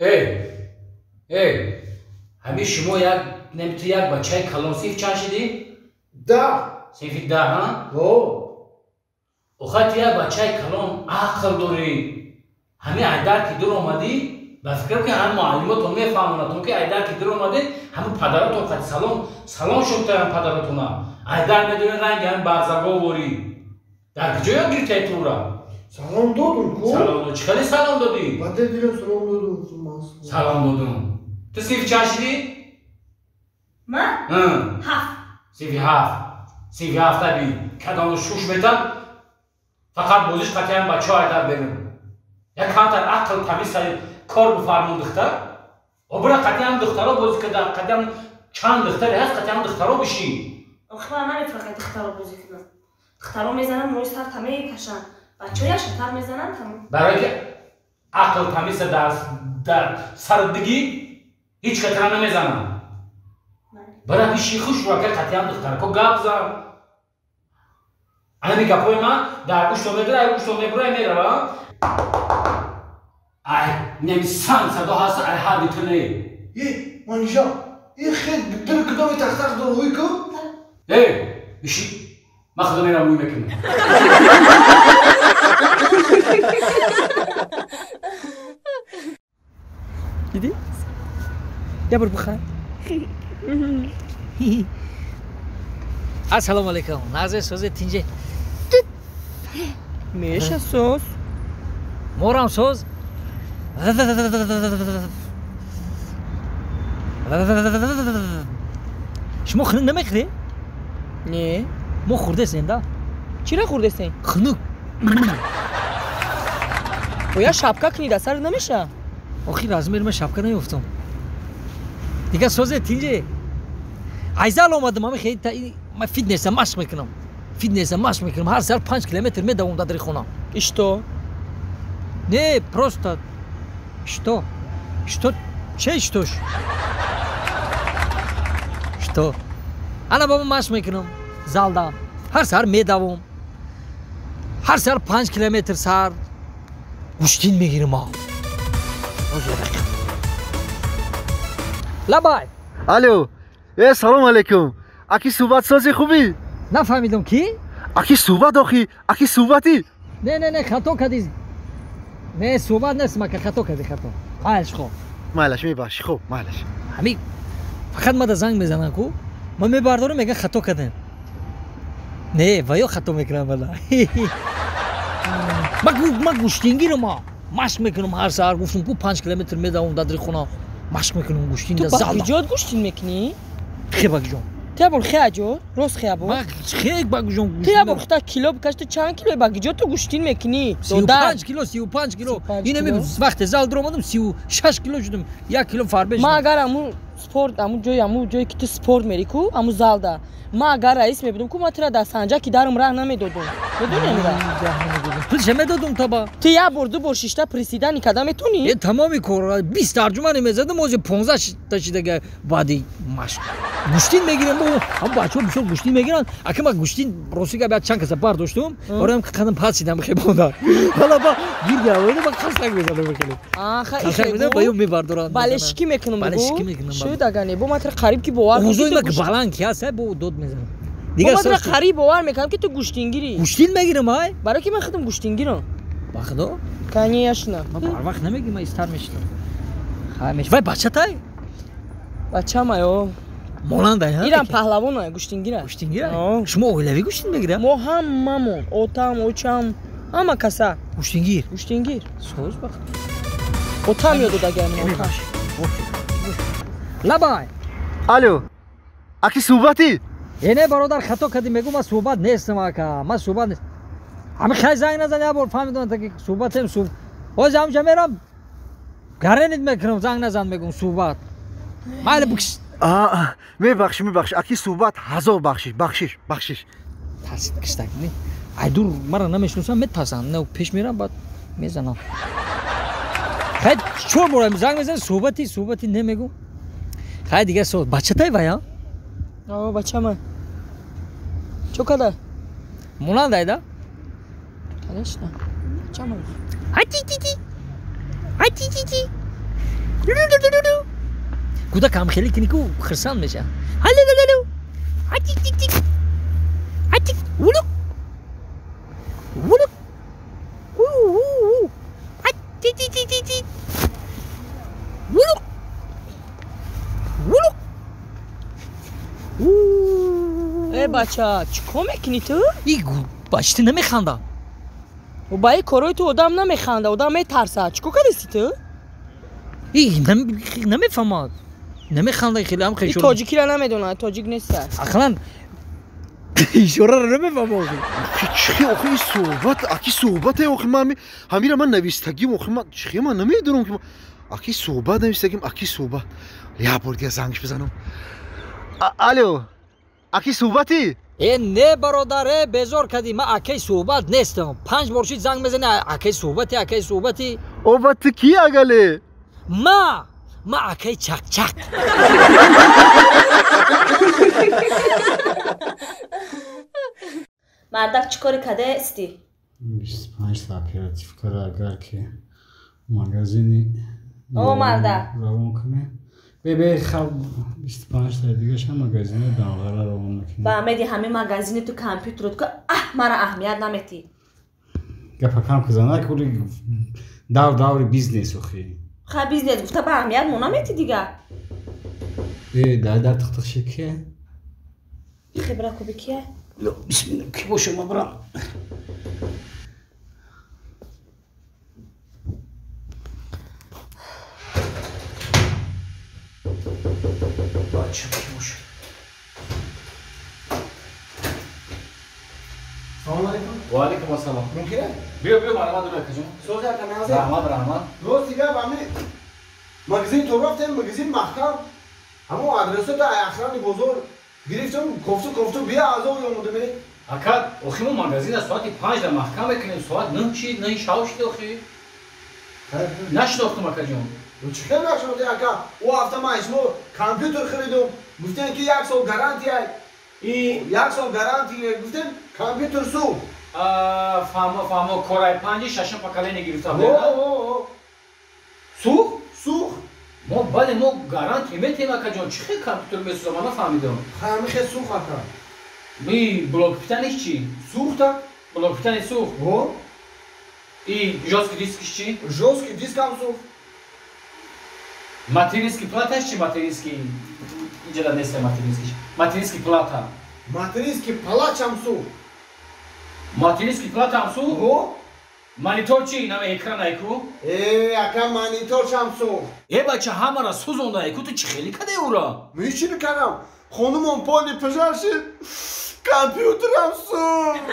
ای همین شما یک نمیتونی یک بچه کلان سیف چند شدی؟ 10 سیفی 10 ها؟ اخوات یک بچه کلان عقل داری همین ایدر که دور آمدی به فکر که هم معلوماتون میفهمونتون که ایدر که دور آمدی همین پدراتون خواهد سلام شده هم پدراتونه ایدر میدونی رنگ هم برزگاه واری در کجا گرفته تو را؟ سلام دادم کو؟ سلام دادم چکلی سلام دادی؟ بده دیرم سلام دادم سلام دادم تو سیف چند شدی؟ من؟ 7 سیفی 7 بی کدام شوش میتن فقط بازیش قطعی هم بچه های در بریم یک کمتر عقل تمیز کار بفرمون دختر و برای قطعی هم دخترها بازی که در قدم چند دختری هست قطعی هم دخترها بشی آخه من نمیتونم دخترها بازی کنم دخترها میزنن موی سر تمه کشن بچه های شتر میزنن تمام برای که عقل تمیز در سر بگی هیچ خطر نمیزنن برای پیشی خوش رو که قطعی هم دختر که گپ زن انا گپای من در گوشتو میبره گوشتو میبره میره ای نمیسان صدا هست ای حدی تو نه منیجا خیلی دل کدامی تختر داروی که؟ بشی من خدا میرم روی میکنم دیدی؟ یه بار بخواه السلام علیکم نازه سوزه تینجه میشه سوز مورم سوز شما خنک نمیخوری؟ نه ما خورده سنده چی را خورده سین؟ خنک و یا شبکه کنی دست سر نمیشه آخی از میرم شبکه نیفتم دیگه سوزه تینجه عیزال اومدم من خیلی من فیتنس مشق میکنم هر سال 5 کیلومتر میدوم در خونه اشتو نه просто что چه اشتوش что انا بابا مشق میکنم زالدا هر سال میدوم هر سال 5 کیلومتر سر گوشتین میگیرم ها لبای الو سلام علیکم اکی صحبت سازی خوبی؟ نفهمیدم کی؟ اکی صحبت آخی اکی صحبتی؟ نه خطا کردی نه صحبت نیست مکه خطا کردی خطا خواهش خوب مالش میباشی خوب مالش همین فقط ما زنگ میزنن کو من میبردارم میگه خطا کردن نه ویا خطا میکنم والا ما گوشتینگی رو ما مشق میکنم هر سال گفتم کو 5 کیلومتر میدوم در خونه مشق میکنم گوشتین تو زالدا باگیجات گوشتین میکنی؟ خیلی باگیجون تیابول خیاجو راست خیابول ما خیلی باگیجون گوشتین تیابول خدا کیلو بکشته چند کیلو باگیجات تو گوشتین میکنی؟ 35 کیلو اینه می وقت زال در اومدم 36 کیلو شدم 1 کیلو فربش ما اگر همون سپورت همون جایی که تو سپورت میری کو همون زالدا ما اگر رئیس میبودم کو ما ترا دست سنجا کی دارم راه نمیدادم بدون میرا تو چه میدادم تا تو یا برد بر شش تا پرسیدن کدا میتونی تمامی کار 20 ترجمه میزدم موز 15 تا چیده بعدی مشق گوشتین میگیرم هم بچه‌ها بیشتر گوشتین میگیرن اگه ما گوشتین روسی که بعد چند کس برداشتم برام که قدم پاسیدم خیبوندار حالا با گیر گاوید با خاصلک میزدم بکنم خیلی میزدم با یوم میبردارن بالشکی میکنم بالشکی میکنم شو دگانی با ما تر قریب کی باور موضوعی ما که بالان کی هست با دود میزنم دیگه ما تر قریب باور میکنم که تو گوشتین گیری گوشتین میگیرم های برای کی من خودم گوشتین گیرم با خدا کنی یاشنا ما بر وقت نمیگیم ما استار میشم خامش وای بچه تای بچه ما مولانده ها ایران پهلوانه گوشتینگیره شما اویلوی گوشتین میگیره ما هممون اوتام اوچام همه کسا گوشتینگیر سوز بخ اوتام یادو دگه اوتام لبای الو اکی صحبتی اینه برادر خطا کردی میگم ما صحبت نیستم آقا ما صحبت نیست همه خیلی زنگ نزنی یا بر فهمیدم تا که صحبت هم صحبت باز همجا میرم گرنید میکنم زنگ نزن میگم صحبت مال بکش میبخشی اکی صحبت 1000 بخشش ترسید کشتک نی ای دور مرا نمیشناسم میترسم نه پیش میرم بعد میزنم خیلی چور برم زنگ میزنم صحبتی نمیگم خیلی دیگه صحبت بچه تای ویا بچه من چو کده مولان دایدا کدش نه بچه من کودک هم خیلی کنی که خرسان میشه هلی لولو هتیک تیک تیک هتیک ولو ولو هتیک تیک تیک تیک ولو ولو ای بچه چیکار میکنی تو؟ ای بچه نمیخنده و با این کارای تو آدم نمیخنده آدم میترسه چیکار کردی تو؟ ای نمیفهمد نمیخنده خیلی هم خیلی این تاجیکی را نمیدونه تاجیک نیست اصلا شوره رو نمیفهمد چی آخه این صحبت اکی صحبت آخه من همین من نویستگیم آخه من چی من نمیدونم که اکی صحبت نویستگیم اکی صحبت یه بار دیگه زنگش بزنم الو اکی صحبتی ای نه برادره بزار کردی من اکی صحبت نیستم 5 بار شید زنگ بزنی اکی صحبتی او وقت کی اگله ما اکی چک چک مردک چیکار کرده استی 25 تا اپراتیف کار اگر که مغازینی او مردک روان کنه به خب 25 تا دیگه هم مغازین داغره روان میکنه با امیدی همه مغازین تو کامپیوتر که مرا اهمیت نمیتی گپ کم کزانه کولی دور بیزنس اخی خب بیزنس گفته با اهمیت مو نمیتی دیگه در تخت شکه خبره کو بکیه لا بسم الله کی باشه ما برام باشه کی باشه سلام علیکم. و علیکم السلام ممکنه؟ بیا مرحبا دور کجا سوزه کنازه. رحمت روز دیگه با من مغازین تو رفتم مغازین محکم همون آدرس تا اخران بزرگ گرفتم گفتم بیا از اون اومدم اکاد اخی مو مغازین ساعت 5 در محکمه کنیم ساعت نه چی نه شاوشت اخی نشناختم اکا جون چیکار نشده اکا او هفته ما اسمو کامپیوتر خریدم گفتن که 1 سال گارانتی این 1 سال گارانتی گفتن کامپیوتر سو فهمو کورای 5 شش پکاله نگرفتم سوخ ما بعد ما گارانتی میتیم اکا جون چی خیلی کامپیوتر میسوزم من نفهمیدم خیلی سوخ اکا بی بلوک پیتنش چی سوخ تا بلوک پیتنش سوخ او ای جوسکی دیسکش چی جوسکی دیسک هم سوخ материнский платаш чи материнский инҷа нест материнский материнский плата материнский плач هم سوخ материнский плата ам су او монитор чи наме экран айку ака монитор هم سوخ бача ҳамара сӯзонда айку ту чӣ хеле каде ура چی بکنم خانومم پانی پژر شد کامپیوترم سوخت